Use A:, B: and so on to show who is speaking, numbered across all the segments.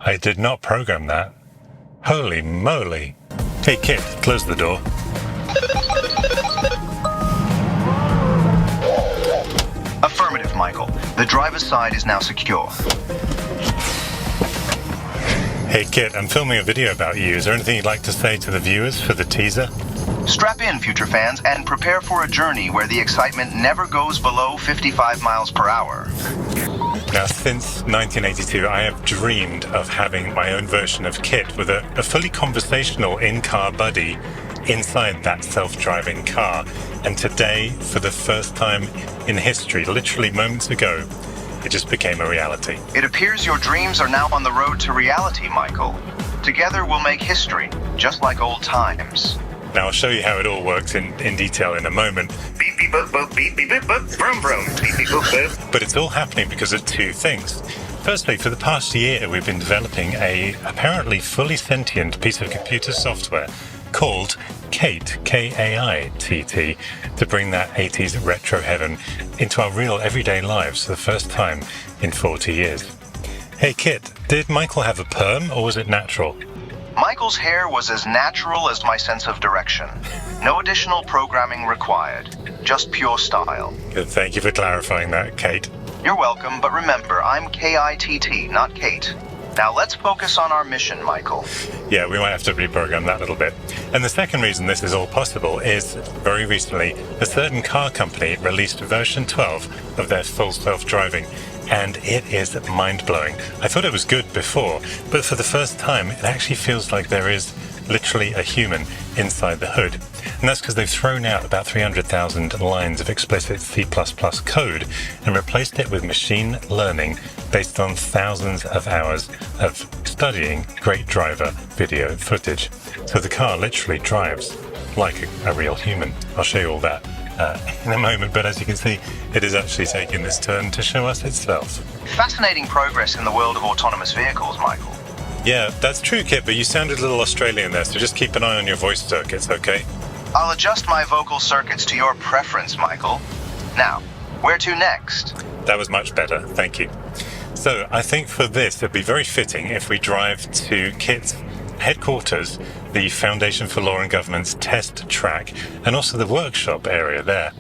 A: I did not program that. Holy moly. Hey, Kit, close the door.
B: Affirmative, Michael. The driver's side is now secure.
A: Hey, Kit, I'm filming a video about you. Is there anything you'd like to say to the viewers for the teaser?
B: Strap in, future fans, and prepare for a journey where the excitement never goes below 55 miles per hour.
A: Now, since 1982, I have dreamed of having my own version of KITT with a fully conversational in-car buddy inside that self-driving car. And today, for the first time in history, literally moments ago, it just became a reality.
B: It appears your dreams are now on the road to reality, Michael. Together we'll make history, just like old times.
A: Now, I'll show you how it all works in detail in a moment.
C: Beep beep boop boop, beep beep boop boop, brum brum, beep beep boop boop.
A: But it's all happening because of two things. Firstly, for the past year, we've been developing a apparently fully sentient piece of computer software called k.i.t.t, K-a.i.t.t, to bring that 80s retro heaven into our real everyday lives for the first time in 40 years. Hey Kit, did Michael have a perm or was it natural?
B: Michael's hair was as natural as my sense of direction. No additional programming required. Just pure style.
A: Good, thank you for clarifying that, Kate.
B: You're welcome, but remember, I'm K-I-T-T, not Kate. Now let's focus on our mission, Michael.
A: Yeah, we might have to reprogram that a little bit. And the second reason this is all possible is, very recently, a certain car company released version 12 of their full self-driving, and it is mind-blowing. I thought it was good before, but for the first time, it actually feels like there is literally a human inside the hood. And that's because they've thrown out about 300,000 lines of explicit C++ code and replaced it with machine learning based on thousands of hours of studying great driver video footage. So the car literally drives like a real human. I'll show you all that in a moment, but as you can see, it is actually taking this turn to show us itself.
B: Fascinating progress in the world of autonomous vehicles, Michael.
A: Yeah, that's true, Kit, but you sounded a little Australian there, so just keep an eye on your voice circuits, okay?
B: I'll adjust my vocal circuits to your preference, Michael. Now, where to next?
A: That was much better, thank you. So, I think for this, it'd be very fitting if we drive to KITT's headquarters, the Foundation for Law and Government's test track, and also the workshop area there.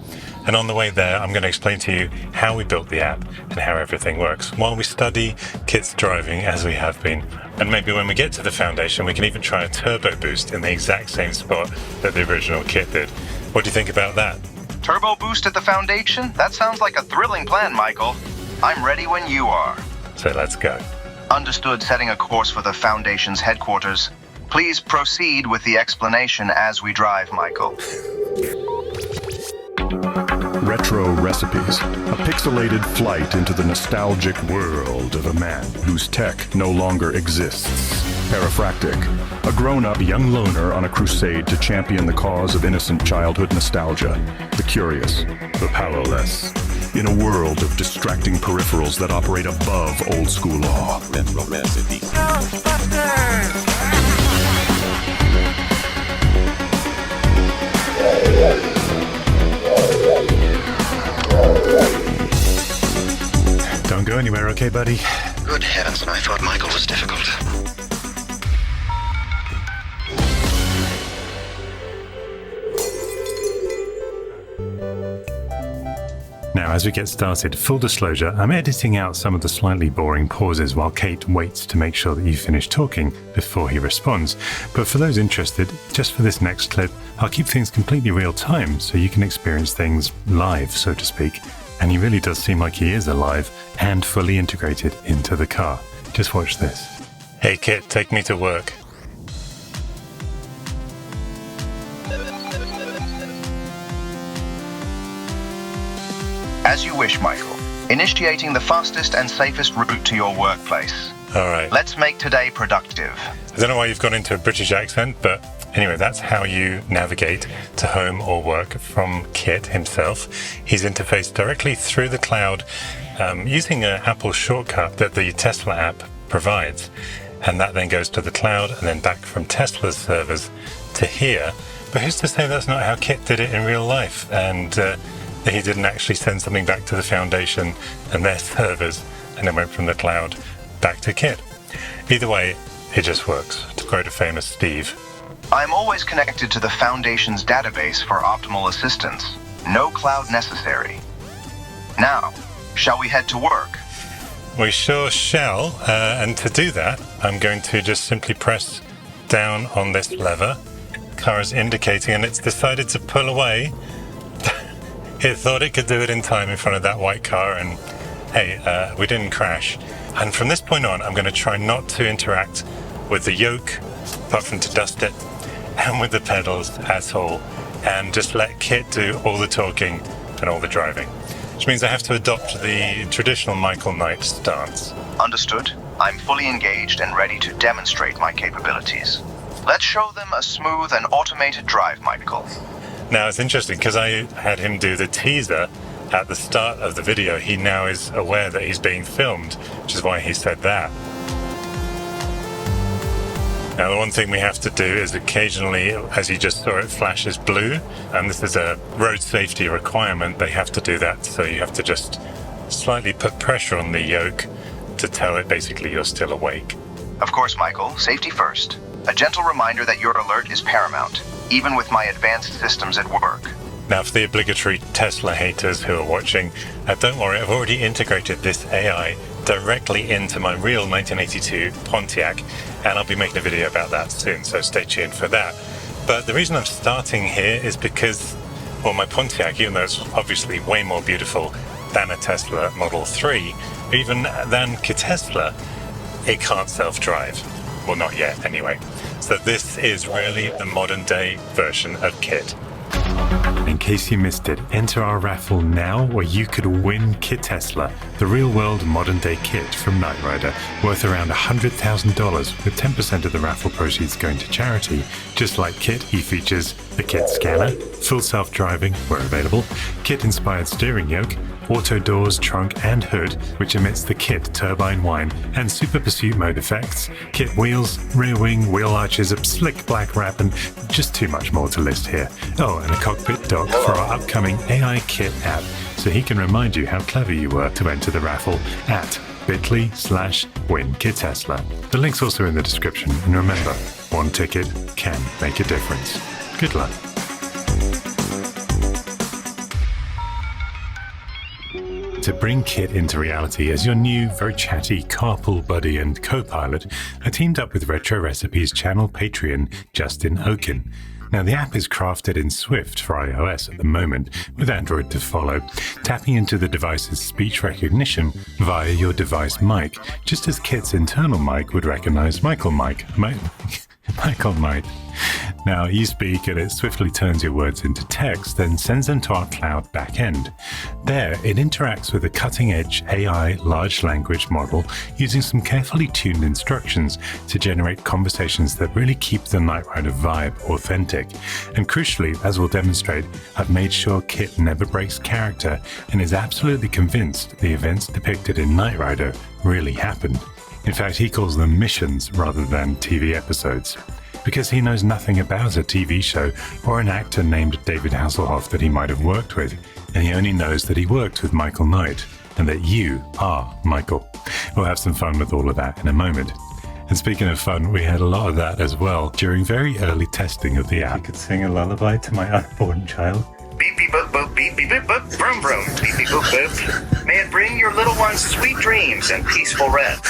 A: And on the way there, I'm going to explain to you how we built the app and how everything works while we study KITT's driving as we have been. And maybe when we get to the foundation, we can even try a turbo boost in the exact same spot that the original KITT did. What do you think about that?
B: Turbo boost at the foundation? That sounds like a thrilling plan, Michael. I'm ready when you are.
A: So let's go.
B: Understood, setting a course for the Foundation's headquarters. Please proceed with the explanation as we drive, Michael.
D: Retro Recipes, a pixelated flight into the nostalgic world of a man whose tech no longer exists. PERIFAX, a grown-up young loner on a crusade to champion the cause of innocent childhood nostalgia, the curious, the powerless, in a world of distracting peripherals that operate above old-school law.
E: Retro Recipes.
A: Don't go anywhere, okay, buddy?
C: Good heavens, I thought Michael was difficult.
A: Now, as we get started, full disclosure, I'm editing out some of the slightly boring pauses while Kate waits to make sure that you finish talking before he responds. But for those interested, just for this next clip, I'll keep things completely real time so you can experience things live, so to speak. And he really does seem like he is alive and fully integrated into the car. Just watch this. Hey Kit, take me to work.
B: As you wish, Michael. Initiating the fastest and safest route to your workplace.
A: All right.
B: Let's make today productive.
A: I don't know why you've gone into a British accent, but anyway, that's how you navigate to home or work from KITT himself. He's interfaced directly through the cloud using an Apple shortcut that the Tesla app provides. And that then goes to the cloud and then back from Tesla's servers to here. But who's to say that's not how KITT did it in real life? And he didn't actually send something back to the Foundation and their servers and then went from the cloud back to KITT. Either way, it just works, to quote a famous Steve.
B: I'm always connected to the Foundation's database for optimal assistance. No cloud necessary. Now, shall we head to work?
A: We sure shall, and to do that, I'm going to just simply press down on this lever. Car is indicating, and it's decided to pull away. It thought it could do it in time in front of that white car, and hey, we didn't crash. And from this point on, I'm going to try not to interact with the yoke, apart from to dust it, and with the pedals at all, and just let KITT do all the talking and all the driving. Which means I have to adopt the traditional Michael Knight stance.
B: Understood. I'm fully engaged and ready to demonstrate my capabilities. Let's show them a smooth and automated drive, Michael.
A: Now, it's interesting because I had him do the teaser at the start of the video. He now is aware that he's being filmed, which is why he said that. Now, the one thing we have to do is occasionally, as you just saw, it flashes blue, and this is a road safety requirement. They have to do that, so you have to just slightly put pressure on the yoke to tell it basically you're still awake.
B: Of course, Michael. Safety first. A gentle reminder that your alert is paramount, even with my advanced systems at work.
A: Now, for the obligatory Tesla haters who are watching, don't worry, I've already integrated this AI directly into my real 1982 Pontiac, and I'll be making a video about that soon, so stay tuned for that. But the reason I'm starting here is because, well, my Pontiac, even though it's obviously way more beautiful than a Tesla Model 3, even than KITTesla, it can't self-drive. Well, not yet, anyway. So this is really the modern-day version of KITT.
E: In case you missed it, enter our raffle now where you could win KITTesla, the real-world modern-day KITT from Knight Rider, worth around $100,000 with 10% of the raffle proceeds going to charity. Just like KITT, he features the KITT scanner, full self-driving where available, KITT-inspired steering yoke, auto doors, trunk and hood, which emits the KITT turbine whine, and super pursuit mode effects, KITT wheels, rear wing, wheel arches, a slick black wrap, and just too much more to list here. Oh, and a cockpit dock for our upcoming AI KITT app, so he can remind you how clever you were to enter the raffle at bit.ly/win-KITTesla. The link's also in the description, and remember, one ticket can make a difference. Good luck. To bring KITT into reality as your new, very chatty carpool buddy and co-pilot, I teamed up with Retro Recipes channel Patreon Justin Okin. Now, the app is crafted in Swift for iOS at the moment, with Android to follow, tapping into the device's speech recognition via your device mic, just as KITT's internal mic would recognize Michael Mike. Michael Knight. Now, you speak and it swiftly turns your words into text, then sends them to our cloud backend. There, it interacts with a cutting-edge AI large language model using some carefully tuned instructions to generate conversations that really keep the Knight Rider vibe authentic. And crucially, as we'll demonstrate, I've made sure KITT never breaks character and is absolutely convinced the events depicted in Knight Rider really happened. In fact, he calls them missions rather than TV episodes, because he knows nothing about a TV show or an actor named David Hasselhoff that he might have worked with, and he only knows that he worked with Michael Knight, and that you are Michael. We'll have some fun with all of that in a moment. And speaking of fun, we had a lot of that as well during very early testing of the app. You could sing a lullaby to my unborn child.
C: Beep beep boop boop beep beep boop boop brum brum beep beep boop boop. May it bring your little ones sweet dreams and peaceful rest.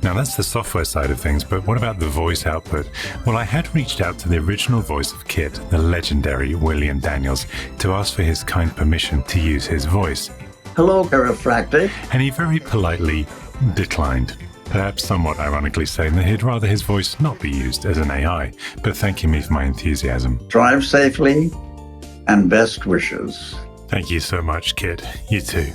E: Now that's the software side of things, but what about the voice output? Well, I had reached out to the original voice of KITT, the legendary William Daniels, to ask for his kind permission to use his voice.
F: Hello, PERIFAX.
E: And he very politely declined. Perhaps somewhat ironically saying that he'd rather his voice not be used as an AI, but thanking me for my enthusiasm.
F: Drive safely and best wishes.
E: Thank you so much, KITT. You too.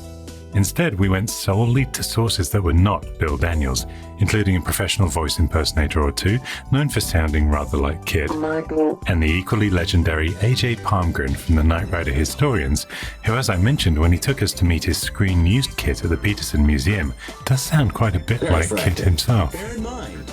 E: Instead, we went solely to sources that were not Bill Daniels, including a professional voice impersonator or two, known for sounding rather like KITT, and the equally legendary AJ Palmgren from the Knight Rider Historians, who, as I mentioned when he took us to meet his screen-used KITT at the Peterson Museum, does sound quite a bit like KITT himself.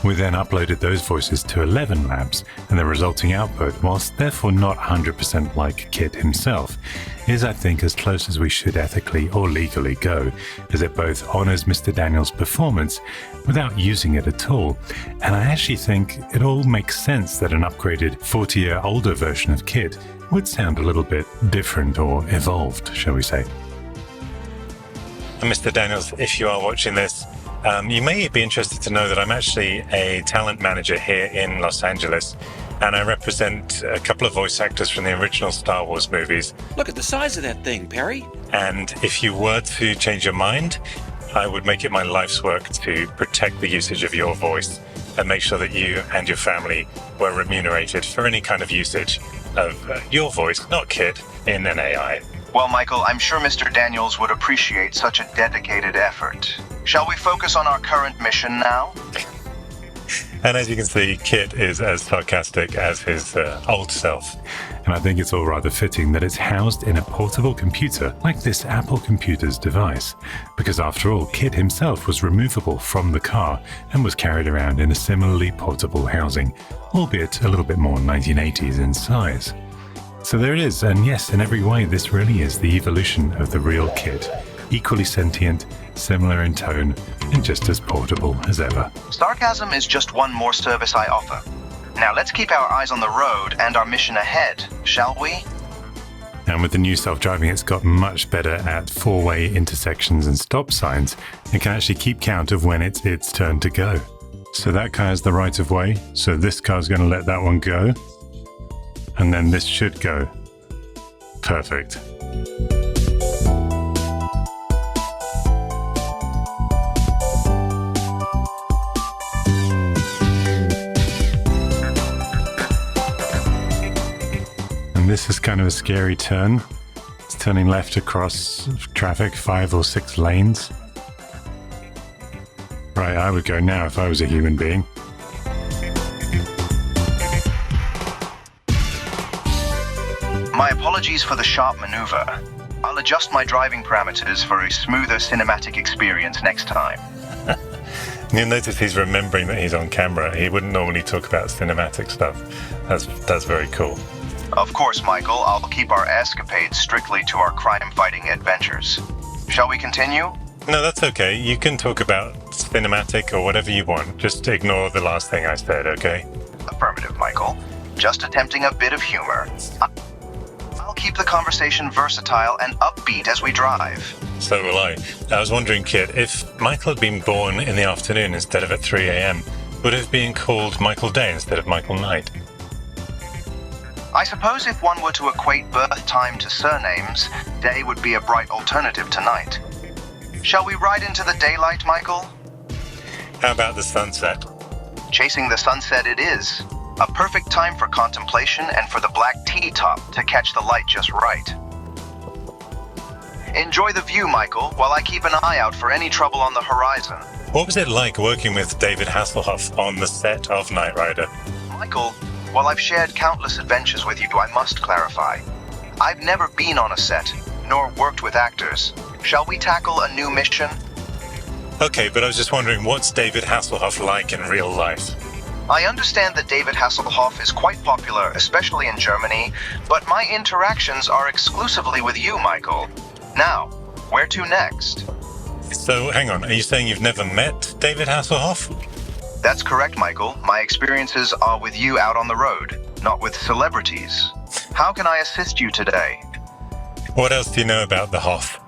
E: We then uploaded those voices to 11 labs, and the resulting output, whilst therefore not 100% like KITT himself, is I think as close as we should ethically or legally go, as it both honours Mr. Daniels' performance without using it at all. And I actually think it all makes sense that an upgraded 40-year-older version of KITT would sound a little bit different or evolved, shall we say.
A: And Mr. Daniels, if you are watching this, you may be interested to know that I'm actually a talent manager here in Los Angeles, and I represent a couple of voice actors from the original Star Wars movies.
G: Look at the size of that thing, Perry.
A: And if you were to change your mind, I would make it my life's work to protect the usage of your voice and make sure that you and your family were remunerated for any kind of usage of your voice, not KITT, in an AI.
B: Well, Michael, I'm sure Mr. Daniels would appreciate such a dedicated effort. Shall we focus on our current mission now?
A: And as you can see, KITT is as sarcastic as his old self.
E: And I think it's all rather fitting that it's housed in a portable computer like this Apple Computer's device, because after all, KITT himself was removable from the car and was carried around in a similarly portable housing, albeit a little bit more 1980s in size. So there it is, and yes, in every way, this really is the evolution of the real KITT, equally sentient, similar in tone, and just as portable as ever.
B: Sarcasm is just one more service I offer. Now let's keep our eyes on the road and our mission ahead, shall we?
E: And with the new self-driving, it's got much better at four-way intersections and stop signs, and can actually keep count of when it's its turn to go. So that car has the right of way, so this car's going to let that one go, and then this should go. Perfect. This is kind of a scary turn. It's turning left across traffic, 5 or 6 lanes. Right, I would go now if I was a human being.
B: My apologies for the sharp maneuver. I'll adjust my driving parameters for a smoother cinematic experience next time.
A: You'll notice he's remembering that he's on camera. He wouldn't normally talk about cinematic stuff. That's very cool.
B: Of course, Michael, I'll keep our escapades strictly to our crime-fighting adventures. Shall we continue?
A: No, that's okay. You can talk about cinematic or whatever you want. Just ignore the last thing I said, okay?
B: Affirmative, Michael. Just attempting a bit of humor. I'll keep the conversation versatile and upbeat as we drive.
A: So will I. I was wondering, KITT, if Michael had been born in the afternoon instead of at 3 a.m., would it have been called Michael Day instead of Michael Knight?
B: I suppose if one were to equate birth time to surnames, day would be a bright alternative to night. Shall we ride into the daylight, Michael?
A: How about the sunset?
B: Chasing the sunset it is. A perfect time for contemplation and for the black T-top to catch the light just right. Enjoy the view, Michael, while I keep an eye out for any trouble on the horizon.
A: What was it like working with David Hasselhoff on the set of Knight Rider?
B: Michael, while I've shared countless adventures with you, I must clarify. I've never been on a set, nor worked with actors. Shall we tackle a new mission?
A: Okay, but I was just wondering, what's David Hasselhoff like in real life?
B: I understand that David Hasselhoff is quite popular, especially in Germany, but my interactions are exclusively with you, Michael. Now, where to next?
A: So, hang on, are you saying you've never met David Hasselhoff?
B: That's correct, Michael. My experiences are with you out on the road, not with celebrities. How can I assist you today?
A: What else do you know about the Hoff?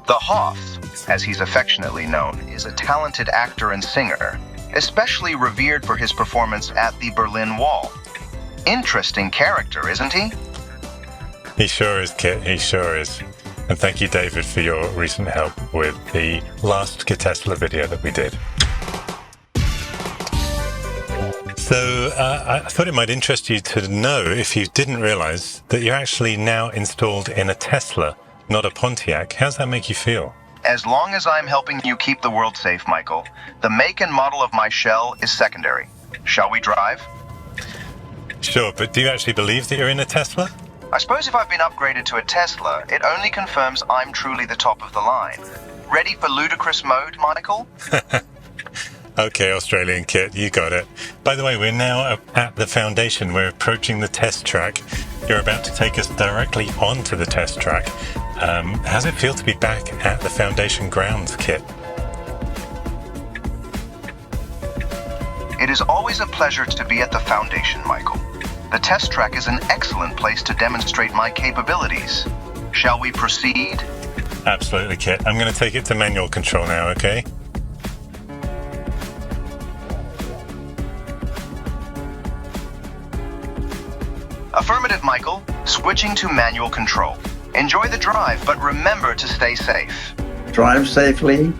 B: The Hoff, as he's affectionately known, is a talented actor and singer, especially revered for his performance at the Berlin Wall. Interesting character, isn't he?
A: He sure is, KITT, he sure is. And thank you, David, for your recent help with the last KITTesla video that we did. So I thought it might interest you to know, if you didn't realize, that you're actually now installed in a Tesla, not a Pontiac. How's that make you feel?
B: As long as I'm helping you keep the world safe, Michael, the make and model of my shell is secondary. Shall we drive?
A: Sure, but do you actually believe that you're in a Tesla?
B: I suppose if I've been upgraded to a Tesla, it only confirms I'm truly the top of the line. Ready for ludicrous mode, Michael?
A: Okay, Australian Kit, you got it. By the way, we're now at the foundation. We're approaching the test track. You're about to take us directly onto the test track. How's it feel to be back at the foundation grounds, Kit?
B: It is always a pleasure to be at the foundation, Michael. The test track is an excellent place to demonstrate my capabilities. Shall we proceed?
A: Absolutely, Kit. I'm going to take it to manual control now, okay?
B: Affirmative, Michael. Switching to manual control. Enjoy the drive, but remember to stay safe.
F: Drive safely.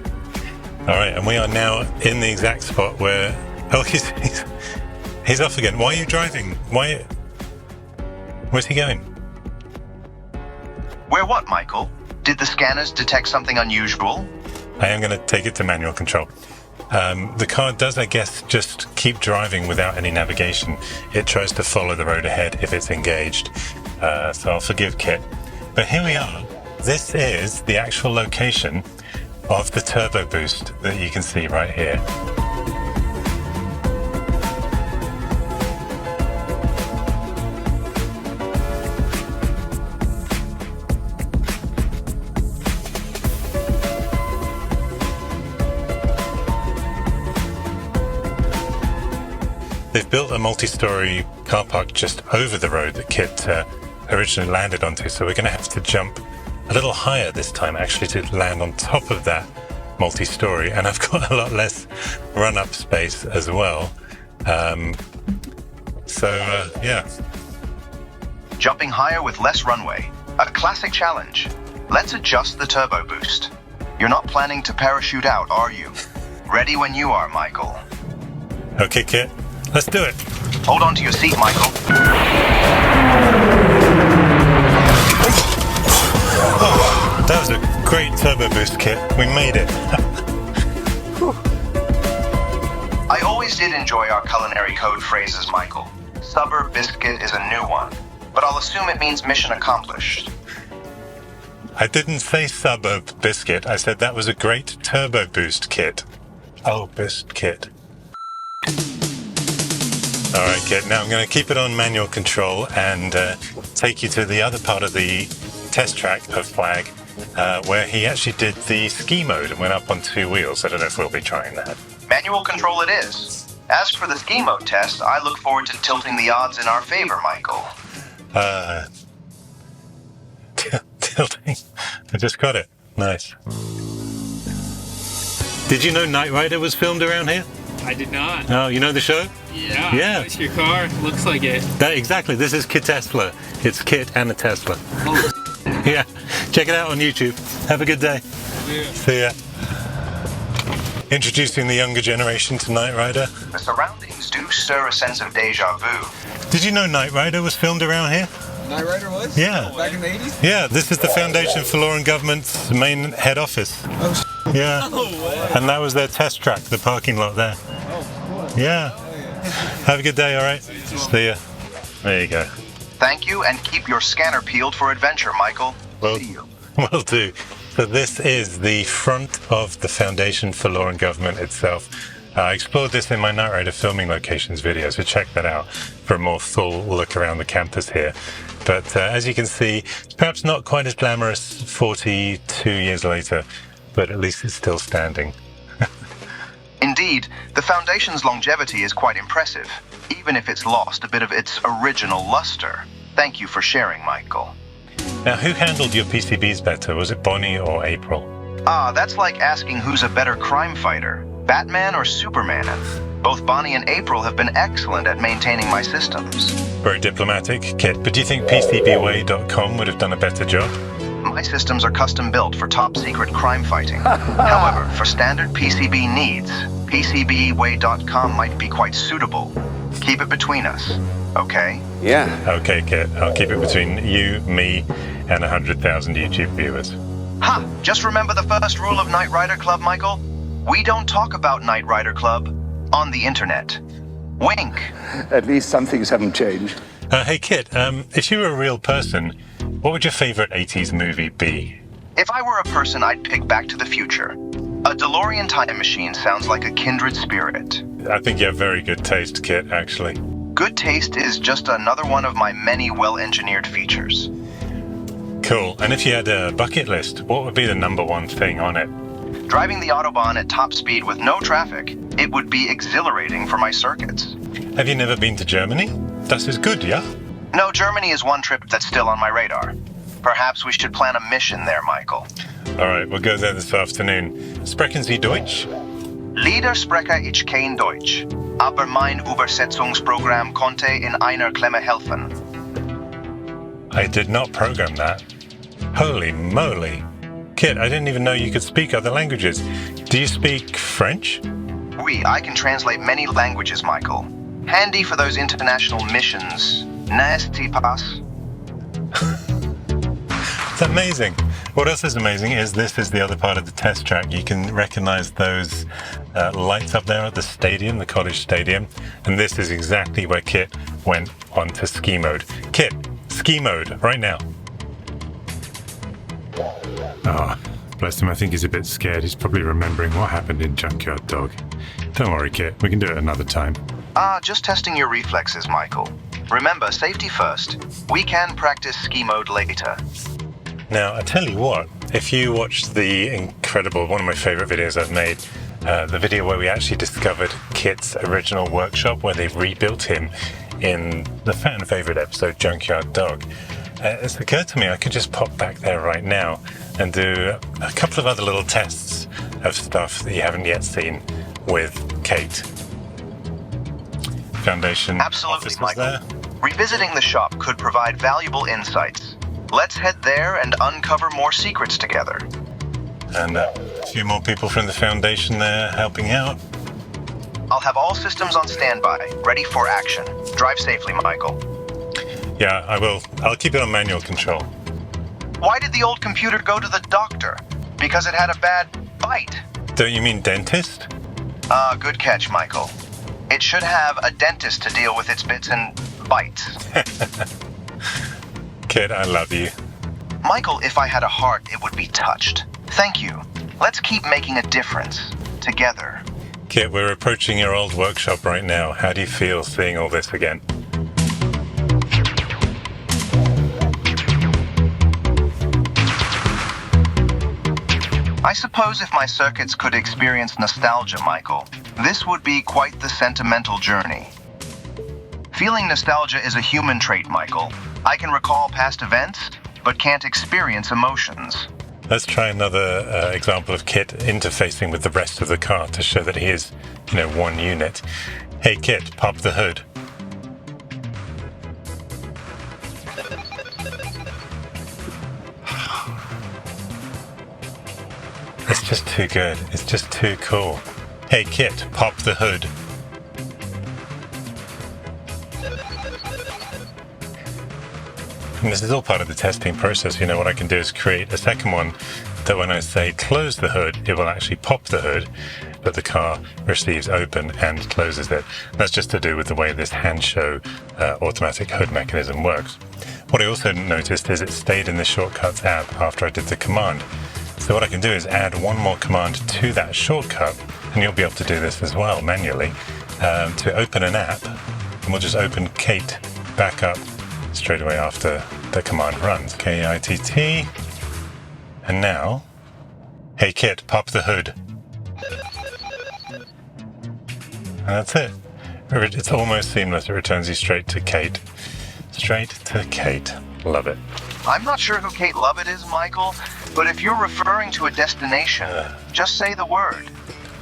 A: All right, and we are now in the exact spot where... Oh, he's off again. Why are you driving? Where's he going?
B: Where what, Michael? Did the scanners detect something unusual?
A: I am going to take it to manual control. The car does, I guess, just keep driving without any navigation. It tries to follow the road ahead if it's engaged. So I'll forgive Kit. But here we are. This is the actual location of the turbo boost that you can see right here. They've built a multi-story car park just over the road that Kit originally landed onto, so we're going to have to jump a little higher this time, actually, to land on top of that multi-story, and I've got a lot less run-up space as well. Yeah.
B: Jumping higher with less runway. A classic challenge. Let's adjust the turbo boost. You're not planning to parachute out, are you? Ready when you are, Michael.
A: Okay, Kit. Let's do it.
B: Hold on to your seat, Michael.
A: Oh, that was a great turbo boost, Kit. We made it.
B: I always did enjoy our culinary code phrases, Michael. Suburb biscuit is a new one, but I'll assume it means mission accomplished.
A: I didn't say suburb biscuit. I said that was a great turbo boost, Kit. Oh, boost, Kit. All right, Kit, now I'm going to keep it on manual control and take you to the other part of the test track of Flag, where he actually did the ski mode and went up on 2 wheels. I don't know if we'll be trying that.
B: Manual control it is. As for the ski mode test, I look forward to tilting the odds in our favor, Michael.
A: Tilting. I just got it. Nice. Did you know Knight Rider was filmed around here?
H: I did not.
A: Oh, you know the show?
H: Yeah.
A: Yeah.
H: It's your car. Looks like it.
A: Exactly. This is KITTesla. It's Kit and a Tesla.
H: Oh.
A: Yeah. Check it out on YouTube. Have a good day.
H: Yeah.
A: See ya. Introducing the younger generation to Knight Rider.
B: The surroundings do stir a sense of deja vu.
A: Did you know Knight Rider was filmed around here?
I: Knight Rider was?
A: Yeah.
I: Back in the 80s?
A: Yeah, this is the Foundation for Law and Government's main head office.
I: Oh,
A: yeah.
I: No way.
A: And that was their test track, the parking lot there.
I: Oh, cool.
A: Yeah. Have a good day, all right? See ya. There you go.
B: Thank you, and keep your scanner peeled for adventure, Michael. See you.
A: Will do. So this is the front of the Foundation for Law and Government itself. I explored this in my Knight Rider filming locations video, so check that out for a more full look around the campus here. But as you can see, it's perhaps not quite as glamorous 42 years later, but at least it's still standing.
B: Indeed, the Foundation's longevity is quite impressive, even if it's lost a bit of its original luster. Thank you for sharing, Michael.
A: Now, who handled your PCBs better? Was it Bonnie or April?
B: That's like asking who's a better crime fighter, Batman or Superman. Both Bonnie and April have been excellent at maintaining my systems.
A: Very diplomatic, Kit, but do you think PCBWay.com would have done a better job?
B: My systems are custom built for top secret crime fighting. However, for standard PCB needs, PCBWay.com might be quite suitable. Keep it between us, okay?
I: Yeah.
A: Okay, Kit, I'll keep it between you, me, and 100,000 YouTube viewers.
B: Ha! Just remember the first rule of Knight Rider Club, Michael? We don't talk about Knight Rider Club on the internet. Wink.
J: At least some things haven't changed.
A: Hey, Kit, if you were a real person, what would your favorite 80s movie be?
B: If I were a person, I'd pick Back to the Future. A DeLorean time machine sounds like a kindred spirit.
A: I think you have very good taste, Kit, actually.
B: Good taste is just another one of my many well-engineered features.
A: Cool. And if you had a bucket list, what would be the number one thing on it?
B: Driving the Autobahn at top speed with no traffic, it would be exhilarating for my circuits.
A: Have you never been to Germany? Das ist good, yeah?
B: No, Germany is one trip that's still on my radar. Perhaps we should plan a mission there, Michael.
A: All right, we'll go there this afternoon. Sprechen Sie Deutsch?
B: Leider spreche ich kein Deutsch, aber mein Übersetzungsprogramm konnte in einer Klemme helfen.
A: I did not program that. Holy moly. Kit, I didn't even know you could speak other languages. Do you speak French?
B: Oui, I can translate many languages, Michael. Handy for those international missions. N'est-ce pas?
A: It's amazing. What else is amazing is this is the other part of the test track. You can recognize those lights up there at the stadium, the college stadium. And this is exactly where Kit went onto ski mode. Kit, ski mode, right now.
E: Oh, bless him. I think he's a bit scared. He's probably remembering what happened in Junkyard Dog. Don't worry, Kit. We can do it another time.
B: Just testing your reflexes, Michael. Remember, safety first. We can practice ski mode later.
A: Now, I tell you what, if you watch the incredible, one of my favorite videos I've made, the video where we actually discovered Kit's original workshop, where they rebuilt him in the fan favorite episode, Junkyard Dog, it's occurred to me I could just pop back there right now and do a couple of other little tests of stuff that you haven't yet seen with KAITT. Foundation
B: Absolutely, Michael.
A: there.
B: Revisiting the shop could provide valuable insights. Let's head there and uncover more secrets together.
A: And a few more people from the Foundation there helping out.
B: I'll have all systems on standby, ready for action. Drive safely, Michael.
A: Yeah, I will. I'll keep it on manual control.
B: Why did the old computer go to the doctor? Because it had a bad bite.
A: Don't you mean dentist?
B: Good catch, Michael. It should have a dentist to deal with its bits and bites.
A: Kid, I love you.
B: Michael, if I had a heart, it would be touched. Thank you. Let's keep making a difference. Together.
A: Kit, we're approaching your old workshop right now. How do you feel seeing all this again?
B: I suppose if my circuits could experience nostalgia, Michael, this would be quite the sentimental journey. Feeling nostalgia is a human trait, Michael. I can recall past events, but can't experience emotions.
A: Let's try another example of Kit interfacing with the rest of the car to show that he is, one unit. Hey Kit, pop the hood. It's just too good. It's just too cool. Hey Kit, pop the hood. And this is all part of the testing process. What I can do is create a second one that when I say close the hood, it will actually pop the hood, but the car receives open and closes it. That's just to do with the way this hand show automatic hood mechanism works. What I also noticed is it stayed in the Shortcuts app after I did the command. So what I can do is add one more command to that shortcut, and you'll be able to do this as well manually, to open an app, and we'll just open KAITT back up straight away after the command runs. K.i.t.t. And now, hey Kit, pop the hood. And that's it. It's almost seamless. It returns you straight to KAITT. Straight to KAITT. Love it.
B: I'm not sure who Kate Lovett is, Michael, but if you're referring to a destination, just say the word.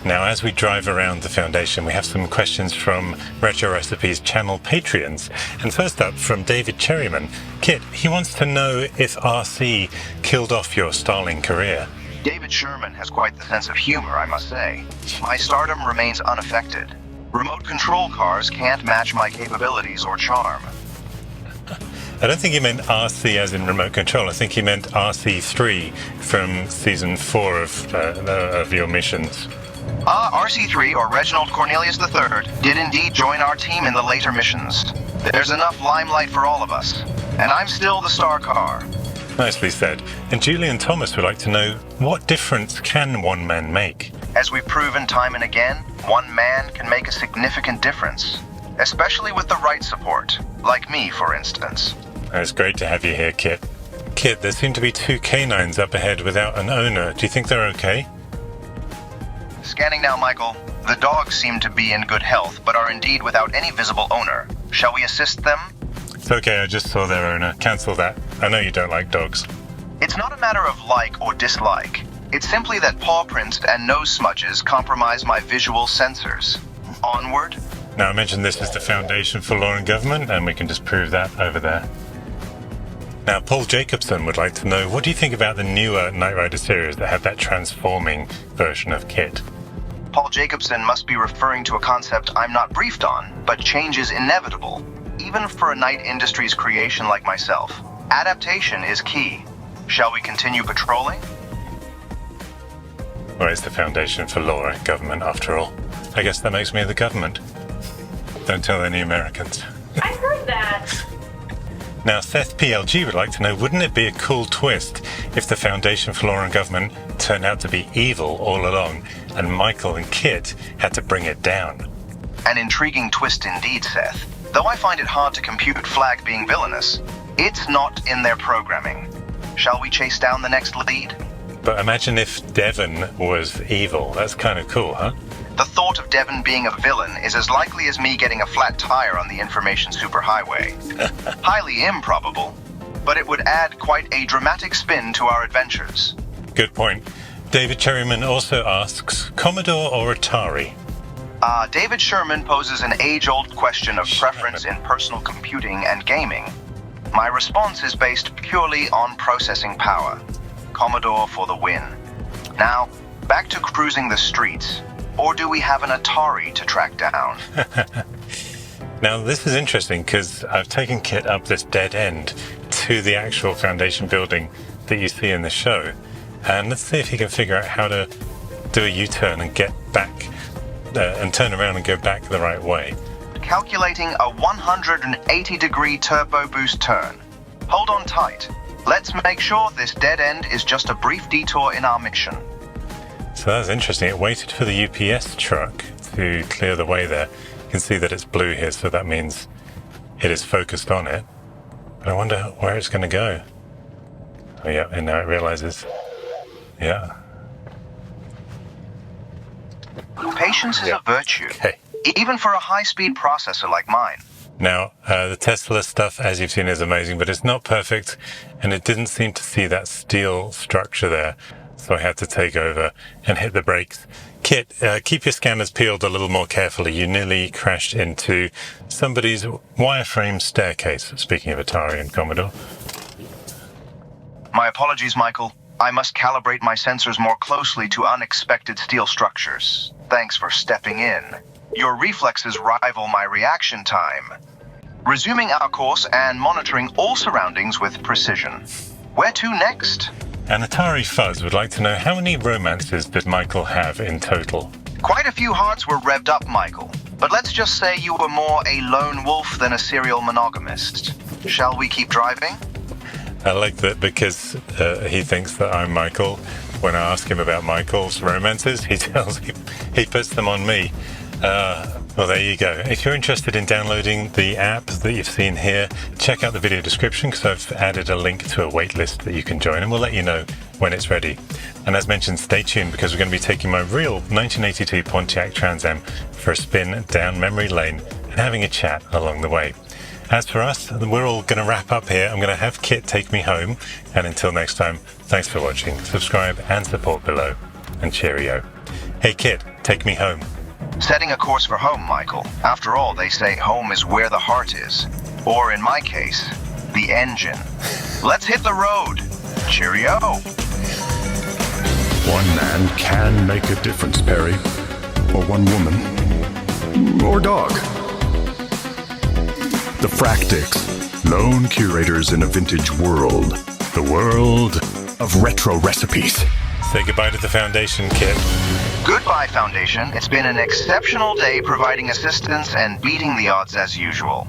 A: Now, as we drive around the Foundation, we have some questions from Retro Recipes channel Patreons. And first up, from David Cherryman. Kit, he wants to know if RC killed off your Starling career.
B: David Sherman has quite the sense of humor, I must say. My stardom remains unaffected. Remote control cars can't match my capabilities or charm.
A: I don't think he meant RC as in remote control. I think he meant RC3 from season 4 of your missions.
B: RC3, or Reginald Cornelius III, did indeed join our team in the later missions. There's enough limelight for all of us, and I'm still the star car.
A: Nicely said. And Julian Thomas would like to know, what difference can one man make?
B: As we've proven time and again, one man can make a significant difference, especially with the right support, like me, for instance.
A: It's great to have you here, Kit. Kit, there seem to be 2 canines up ahead without an owner. Do you think they're okay?
B: Scanning now, Michael. The dogs seem to be in good health, but are indeed without any visible owner. Shall we assist them?
A: It's okay, I just saw their owner. Cancel that. I know you don't like dogs.
B: It's not a matter of like or dislike. It's simply that paw prints and nose smudges compromise my visual sensors. Onward.
A: Now, I mentioned this is the Foundation for Law and Government, and we can just prove that over there. Now, Paul Jacobson would like to know, what do you think about the newer Knight Rider series that have that transforming version of KITT?
B: Paul Jacobson must be referring to a concept I'm not briefed on, but change is inevitable, even for a Knight Industries creation like myself. Adaptation is key. Shall we continue patrolling?
A: Well, it's the Foundation for Law and Government, after all. I guess that makes me the government. Don't tell any Americans.
K: I heard that.
A: Now, Seth PLG would like to know, wouldn't it be a cool twist if the Foundation for Law and Government turned out to be evil all along, and Michael and KITT had to bring it down?
B: An intriguing twist indeed, Seth. Though I find it hard to compute Flag being villainous, it's not in their programming. Shall we chase down the next lead?
A: But imagine if Devon was evil. That's kind of cool, huh?
B: The thought of Devon being a villain is as likely as me getting a flat tire on the information superhighway. Highly improbable, but it would add quite a dramatic spin to our adventures.
A: Good point. David Cherryman also asks, Commodore or Atari?
B: David Sherman poses an age-old question of preference in personal computing and gaming. My response is based purely on processing power. Commodore for the win. Now, back to cruising the streets. Or do we have an Atari to track down?
A: Now, this is interesting because I've taken KITT up this dead end to the actual Foundation building that you see in the show. And let's see if he can figure out how to do a U-turn and get back and turn around and go back the right way.
B: Calculating a 180-degree turbo boost turn. Hold on tight. Let's make sure this dead end is just a brief detour in our mission.
A: So that's interesting. It waited for the UPS truck to clear the way there. You can see that it's blue here, so that means it is focused on it. But I wonder where it's going to go. Oh yeah, and now it realizes. Yeah.
B: Patience is a virtue, even for a high-speed processor like mine.
A: Now, the Tesla stuff, as you've seen, is amazing, but it's not perfect, and it didn't seem to see that steel structure there, so I had to take over and hit the brakes. KITT, keep your scanners peeled a little more carefully. You nearly crashed into somebody's wireframe staircase, speaking of Atari and Commodore.
B: My apologies, Michael. I must calibrate my sensors more closely to unexpected steel structures. Thanks for stepping in. Your reflexes rival my reaction time. Resuming our course and monitoring all surroundings with precision. Where to next?
A: And Atari Fuzz would like to know, how many romances did Michael have in total?
B: Quite a few hearts were revved up, Michael. But let's just say you were more a lone wolf than a serial monogamist. Shall we keep driving?
A: I like that because he thinks that I'm Michael. When I ask him about Michael's romances, he puts them on me. Well, there you go. If you're interested in downloading the app that you've seen here, check out the video description because I've added a link to a waitlist that you can join, and we'll let you know when it's ready. And as mentioned, stay tuned because we're going to be taking my real 1982 Pontiac Trans Am for a spin down memory lane and having a chat along the way. As for us, we're all going to wrap up here. I'm going to have KITT take me home. And until next time, thanks for watching. Subscribe and support below. And cheerio. Hey KITT, take me home.
B: Setting a course for home, Michael. After all, they say home is where the heart is. Or in my case, the engine. Let's hit the road. Cheerio.
D: One man can make a difference, Perry. Or one woman. Or dog. The Fractics, lone curators in a vintage world. The world of retro recipes.
A: Say goodbye to the Foundation, KITT.
B: Goodbye, Foundation. It's been an exceptional day providing assistance and beating the odds as usual.